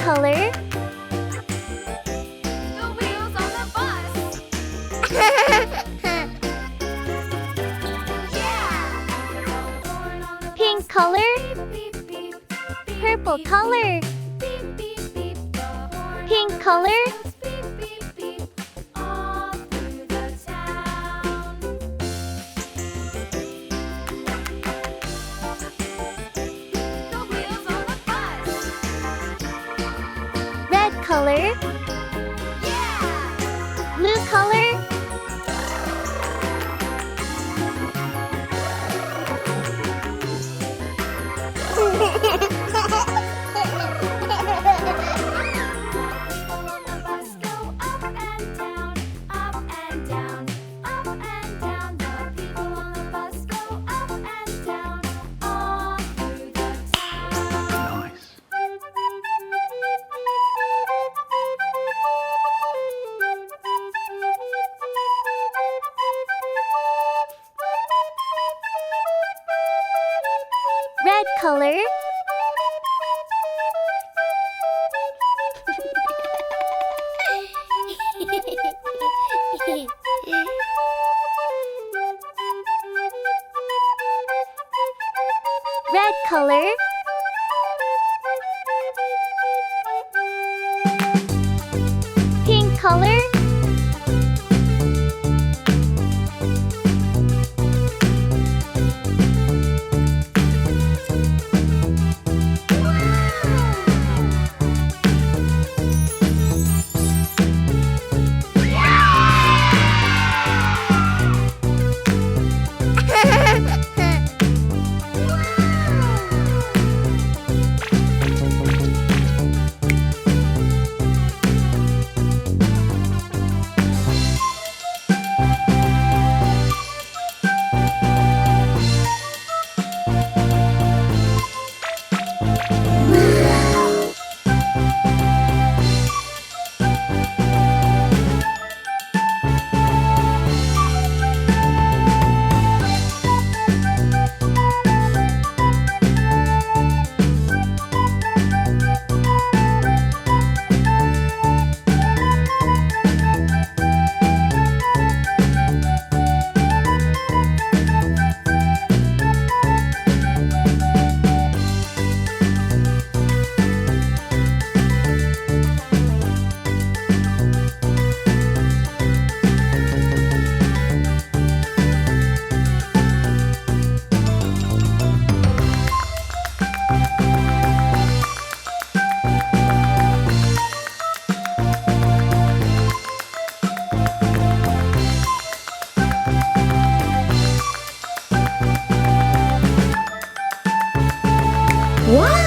color. The wheels on the bus. Yeah! Pink color. Beep, beep, beep. Purple color. Beep, beep, beep. The horn Pink on the color. bus. Beep, beep, beep. All through the town. The wheels on the bus. Red color. Yeah! Blue color. People on the bus go up and down, up and down, up and down. The people on the bus go up and down, all through the town. Nice. Red color. Red color. Pink color. Wow!